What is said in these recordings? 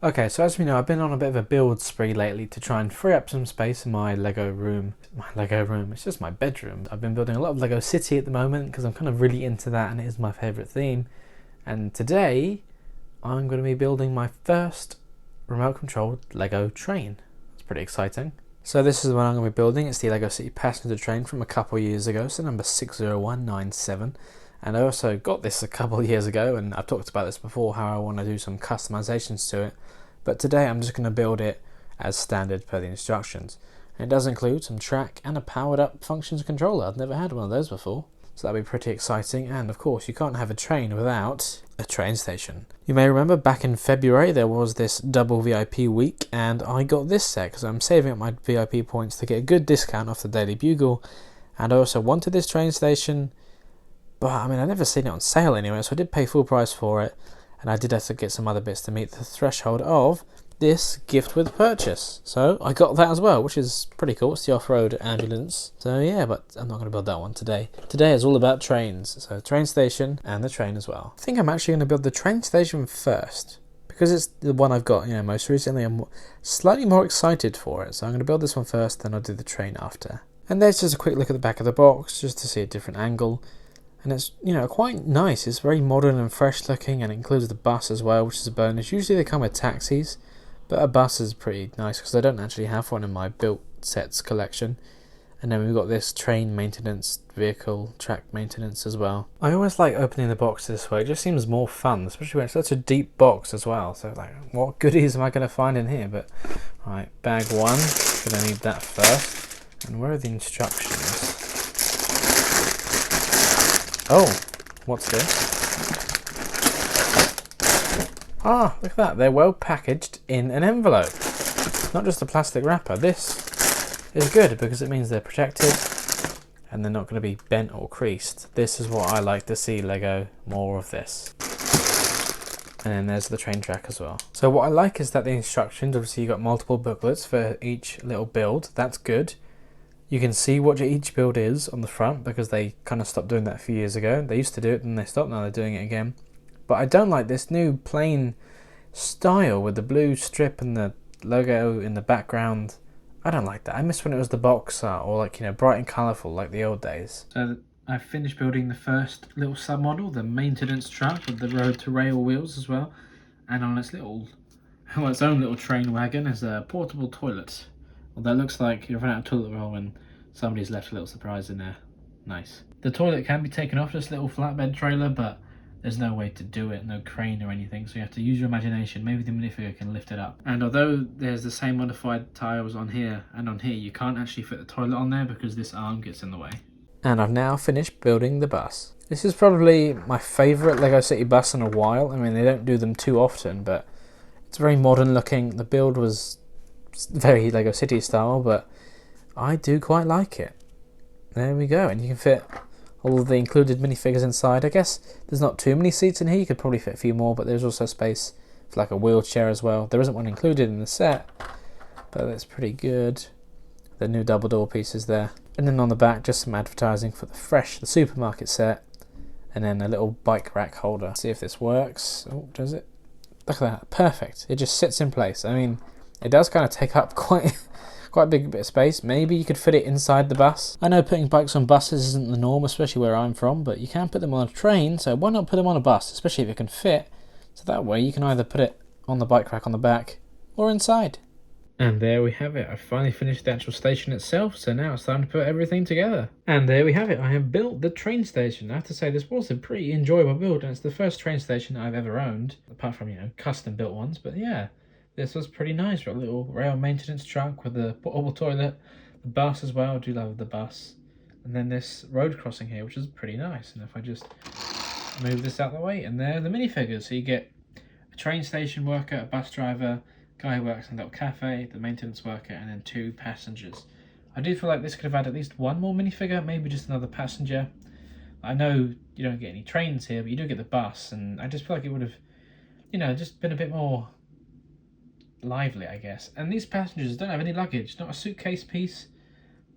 Okay, so as we know, I've been on a bit of a build spree lately to try and free up some space in my Lego room. It's just my bedroom. I've been building a lot of Lego City at the moment because I'm kind of really into that and it is my favourite theme. And today, I'm going to be building my first remote controlled Lego train. It's pretty exciting. So this is the one I'm going to be building. It's the Lego City passenger train from a couple of years ago, so number 60197. And I also got this a couple of years ago, and I've talked about this before, how I want to do some customizations to it. But today I'm just going to build it as standard per the instructions. And it does include some track and a powered up functions controller. I've never had one of those before, so that'll be pretty exciting. And of course, you can't have a train without a train station. You may remember back in February there was this double VIP week, and I got this set because I'm saving up my VIP points to get a good discount off the Daily Bugle. And I also wanted this train station, but I mean, I've never seen it on sale anyway, so I did pay full price for it, and I did have to get some other bits to meet the threshold of this gift with purchase. So I got that as well, which is pretty cool. It's the off-road ambulance. So yeah, but I'm not going to build that one today. Today is all about trains, so train station and the train as well. I think I'm actually going to build the train station first, because it's the one I've got, most recently. I'm slightly more excited for it, so I'm going to build this one first, then I'll do the train after. And there's just a quick look at the back of the box, just to see a different angle. And it's, quite nice. It's very modern and fresh looking, and it includes the bus as well, which is a bonus. Usually they come with taxis, but a bus is pretty nice because I don't actually have one in my built sets collection. And then we've got this train maintenance, vehicle track maintenance as well. I always like opening the box this way. It just seems more fun, especially when it's such a deep box as well. So like, what goodies am I going to find in here? But right, bag one, going to need that first. And where are the instructions? Oh, what's this? Ah, look at that. They're well packaged in an envelope. Not just a plastic wrapper. This is good because it means they're protected and they're not going to be bent or creased. This is what I like to see, Lego. More of this. And then there's the train track as well. So what I like is that the instructions, obviously you've got multiple booklets for each little build. That's good. You can see what each build is on the front because they kind of stopped doing that a few years ago. They used to do it and they stopped, now they're doing it again. But I don't like this new plain style with the blue strip and the logo in the background. I don't like that. I miss when it was the box art or bright and colourful like the old days. So I've finished building the first little sub-model, the maintenance truck with the road to rail wheels as well. And on its own little train wagon is a portable toilet. Well, that looks like you've run out of toilet roll when somebody's left a little surprise in there. Nice. The toilet can be taken off this little flatbed trailer, but there's no way to do it, no crane or anything, so you have to use your imagination. Maybe the minifigure can lift it up. And although there's the same modified tiles on here and on here, you can't actually fit the toilet on there because this arm gets in the way. And I've now finished building the bus. This is probably my favourite Lego City bus in a while. I mean, they don't do them too often, but it's very modern looking. The build was very Lego City style, but I do quite like it. There we go, and you can fit all of the included minifigures inside. I guess there's not too many seats in here. You could probably fit a few more, but there's also space for like a wheelchair as well. There isn't one included in the set, but that's pretty good. The new double door pieces there. And then on the back, just some advertising for the supermarket set, and then a little bike rack holder. Let's see if this works. Oh, does it? Look at that, perfect. It just sits in place. I mean, it does kind of take up quite a big bit of space. Maybe you could fit it inside the bus. I know putting bikes on buses isn't the norm, especially where I'm from, but you can put them on a train, so why not put them on a bus, especially if it can fit. So that way you can either put it on the bike rack on the back or inside. And there we have it. I finally finished the actual station itself, so now it's time to put everything together. And there we have it. I have built the train station. I have to say this was a pretty enjoyable build, and it's the first train station I've ever owned, apart from, custom built ones, but yeah. This was pretty nice. Got a little rail maintenance truck with the portable toilet, the bus as well. I do love the bus. And then this road crossing here, which is pretty nice. And if I just move this out of the way, and there are the minifigures. So you get a train station worker, a bus driver, guy who works in a little cafe, the maintenance worker, and then 2 passengers. I do feel like this could have had at least one more minifigure, maybe just another passenger. I know you don't get any trains here, but you do get the bus, and I just feel like it would have, just been a bit more lively, I guess. And these passengers don't have any luggage, not a suitcase piece.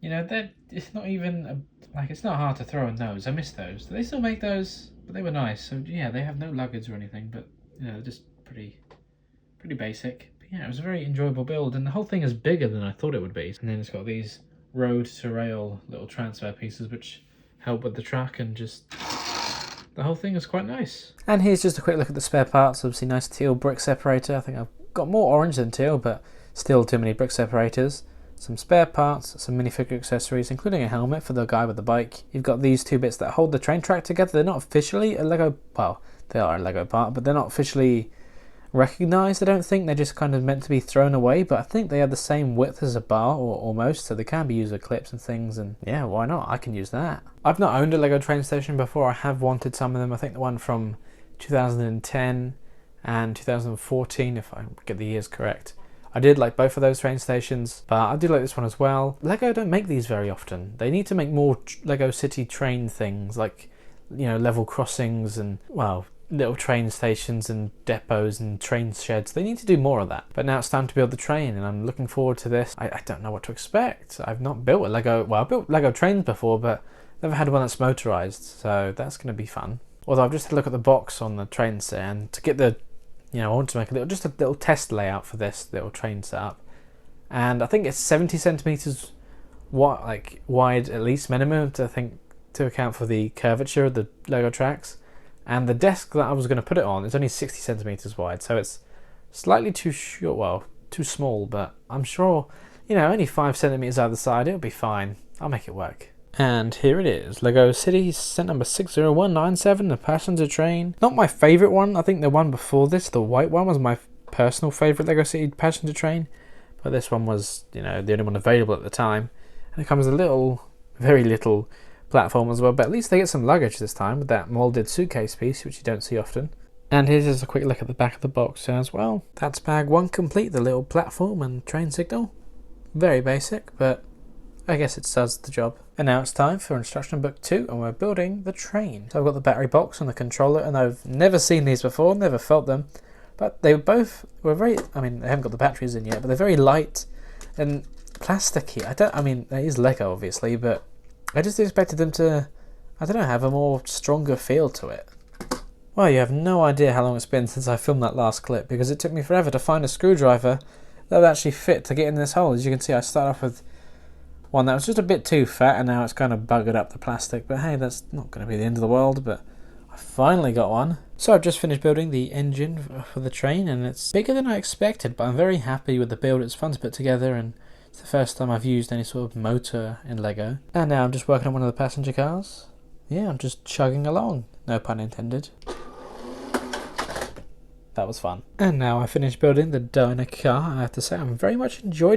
It's not even it's not hard to throw in those. I miss those. Do they still make those? But they were nice. So yeah, they have no luggage or anything, but they're just pretty pretty basic. But yeah, it was a very enjoyable build, and the whole thing is bigger than I thought it would be. And then it's got these road to rail little transfer pieces which help with the track, and just the whole thing is quite nice. And here's just a quick look at the spare parts. Obviously nice teal brick separator. I think I've got more orange than teal, but still too many brick separators. Some spare parts, some minifigure accessories, including a helmet for the guy with the bike. You've got these two bits that hold the train track together. They're not officially a Lego, well, they are a Lego part, but they're not officially recognised, I don't think. They're just kind of meant to be thrown away, but I think they have the same width as a bar, or almost, so they can be used with clips and things, and yeah, why not? I can use that. I've not owned a Lego train station before. I have wanted some of them. I think the one from 2010 and 2014, if I get the years correct. I did like both of those train stations, but I do like this one as well. Lego don't make these very often. They need to make more Lego City train things, like, you know, level crossings and, well, little train stations and depots and train sheds. They need to do more of that. But now it's time to build the train, and I'm looking forward to this. I don't know what to expect. I've not built a Lego, well, I've built Lego trains before, but never had one that's motorised, so that's going to be fun. Although I've just had a look at the box on the train set, and to get the, you know, I want to make a little test layout for this little train setup, and I think it's 70 centimeters wide at least minimum to account for the curvature of the Lego tracks, and the desk that I was going to put it on is only 60 centimeters wide, so it's slightly too short, well, too small, but I'm sure, you know, only 5 centimeters either side, it'll be fine. I'll make it work. And here it is, Lego City set number 60197, the passenger train. Not my favourite one. I think the one before this, the white one, was my personal favourite Lego City passenger train. But this one was, you know, the only one available at the time. And it comes with a little, very little platform as well. But at least they get some luggage this time with that moulded suitcase piece, which you don't see often. And here's just a quick look at the back of the box as well. That's bag one complete, the little platform and train signal. Very basic, but I guess it does the job. And now it's time for instruction book 2, and we're building the train. So I've got the battery box and the controller, and I've never seen these before, never felt them. But they were very, I mean, they haven't got the batteries in yet, but they're very light and plasticky. I mean, it is Lego obviously, but I just expected them to, I don't know, have a more stronger feel to it. Well, you have no idea how long it's been since I filmed that last clip, because it took me forever to find a screwdriver that would actually fit to get in this hole. As you can see, I start off with one that was just a bit too fat, and now it's kind of buggered up the plastic, but hey, that's not going to be the end of the world. But I finally got one. So I've just finished building the engine for the train, and it's bigger than I expected, but I'm very happy with the build. It's fun to put together, and it's the first time I've used any sort of motor in Lego. And now I'm just working on one of the passenger cars. Yeah, I'm just chugging along, no pun intended. That was fun. And now I finished building the diner car. I have to say, I'm very much enjoy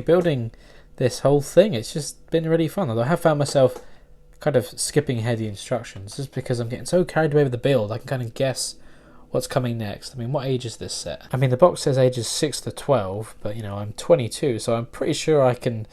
building this whole thing. It's just been really fun, although I have found myself kind of skipping ahead the instructions just because I'm getting so carried away with the build. I can kind of guess what's coming next. I mean, what age is this set? I mean, the box says ages 6 to 12, but you know, I'm 22, so I'm pretty sure I can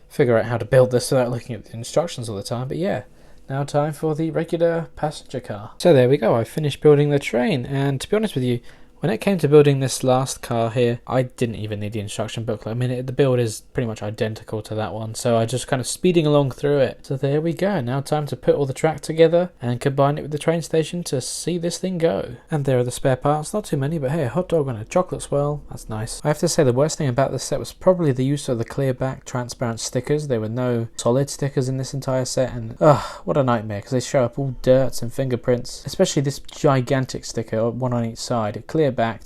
figure out how to build this without looking at the instructions all the time. But yeah, now time for the regular passenger car. So there we go, I finished building the train, and to be honest with you, when it came to building this last car here, I didn't even need the instruction booklet. I mean, the build is pretty much identical to that one, so I just kind of speeding along through it. So there we go, now time to put all the track together and combine it with the train station to see this thing go. And there are the spare parts, not too many, but hey, a hot dog and a chocolate swirl, that's nice. I have to say the worst thing about this set was probably the use of the clear back transparent stickers. There were no solid stickers in this entire set, and what a nightmare, because they show up all dirts and fingerprints, especially this gigantic sticker, one on each side. Clear back,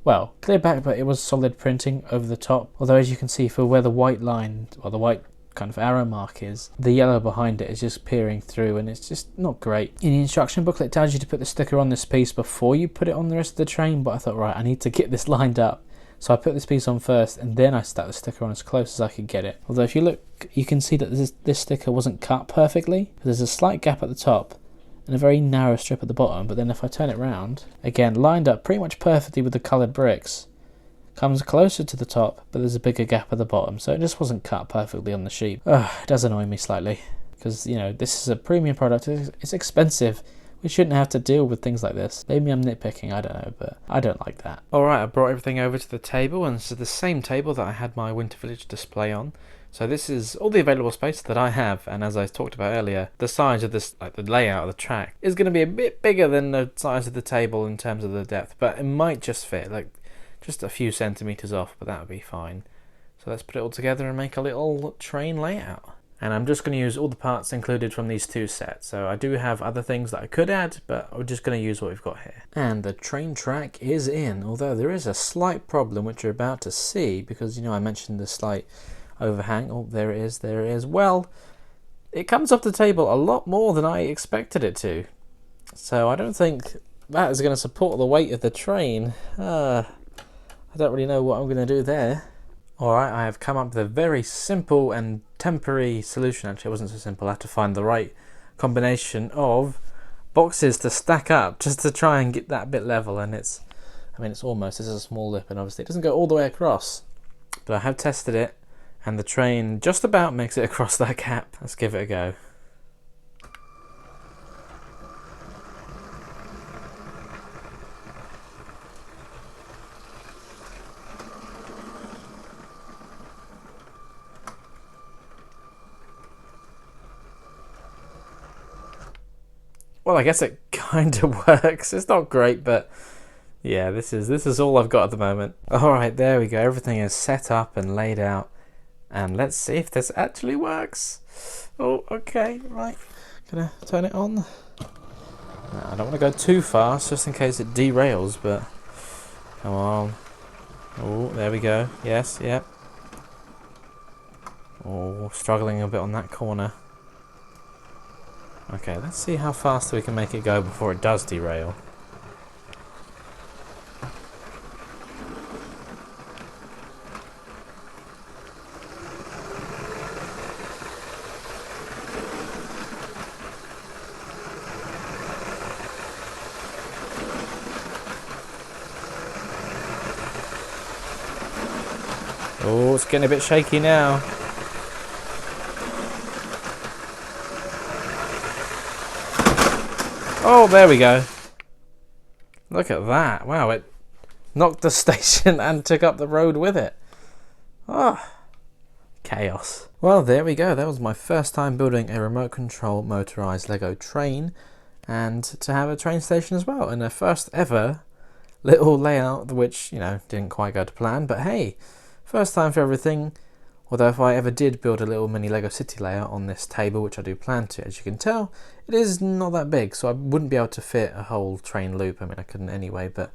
but it was solid printing over the top, although as you can see, for where the white line or the white kind of arrow mark is, the yellow behind it is just peering through, and it's just not great. In the instruction booklet it tells you to put the sticker on this piece before you put it on the rest of the train, but I thought, right, I need to get this lined up, so I put this piece on first and then I stuck the sticker on as close as I could get it. Although if you look, you can see that this sticker wasn't cut perfectly. There's a slight gap at the top and a very narrow strip at the bottom, but then if I turn it round, again, lined up pretty much perfectly with the coloured bricks, comes closer to the top, but there's a bigger gap at the bottom, so it just wasn't cut perfectly on the sheet. It does annoy me slightly, because, you know, this is a premium product, it's expensive, we shouldn't have to deal with things like this. Maybe I'm nitpicking, I don't know, but I don't like that. Alright, I brought everything over to the table, and this is the same table that I had my Winter Village display on. So this is all the available space that I have, and as I talked about earlier, the size of this, like the layout of the track, is going to be a bit bigger than the size of the table in terms of the depth, but it might just fit, like just a few centimeters off, but that would be fine. So let's put it all together and make a little train layout. And I'm just going to use all the parts included from these two sets. So I do have other things that I could add, but we're just going to use what we've got here. And the train track is in, although there is a slight problem which you're about to see, because I mentioned the slight overhang. Oh, there it is, there it is. Well, it comes off the table a lot more than I expected it to. So I don't think that is going to support the weight of the train. I don't really know what I'm going to do there. Alright, I have come up with a very simple and temporary solution. Actually, it wasn't so simple. I had to find the right combination of boxes to stack up just to try and get that bit level. And it's almost, this is a small lip, and obviously it doesn't go all the way across. But I have tested it, and the train just about makes it across that gap. Let's give it a go. Well, I guess it kind of works. It's not great, but yeah, this is all I've got at the moment. Alright, there we go. Everything is set up and laid out. And let's see if this actually works. Oh, okay, right. Gonna turn it on. I don't want to go too fast, just in case it derails, but come on. Oh, there we go. Yes, yep. Oh, struggling a bit on that corner. Okay, let's see how fast we can make it go before it does derail. Oh, it's getting a bit shaky now. Oh, there we go. Look at that. Wow, it knocked the station and took up the road with it. Oh, chaos. Well, there we go. That was my first time building a remote control motorised Lego train, and to have a train station as well, and a first ever little layout which, didn't quite go to plan, but hey, first time for everything. Although if I ever did build a little mini Lego City layout on this table, which I do plan to, as you can tell, it is not that big, so I wouldn't be able to fit a whole train loop. I mean, I couldn't anyway, but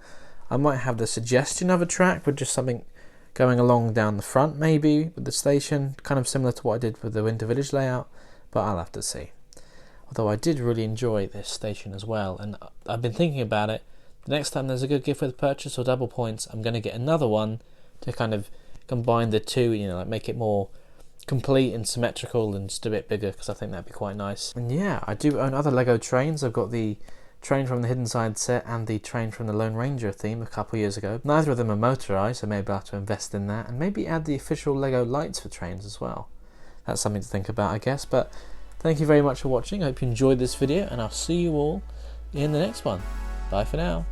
I might have the suggestion of a track with just something going along down the front, maybe, with the station, kind of similar to what I did with the Winter Village layout, but I'll have to see. Although I did really enjoy this station as well, and I've been thinking about it. The next time there's a good gift with purchase or double points, I'm going to get another one to kind of combine the two, like make it more complete and symmetrical and just a bit bigger, because I think that'd be quite nice. And yeah, I do own other Lego trains. I've got the train from the Hidden Side set and the train from the Lone Ranger theme a couple years ago. Neither of them are motorised, so maybe I'll have to invest in that and maybe add the official Lego lights for trains as well. That's something to think about, I guess. But thank you very much for watching. I hope you enjoyed this video, and I'll see you all in the next one. Bye for now.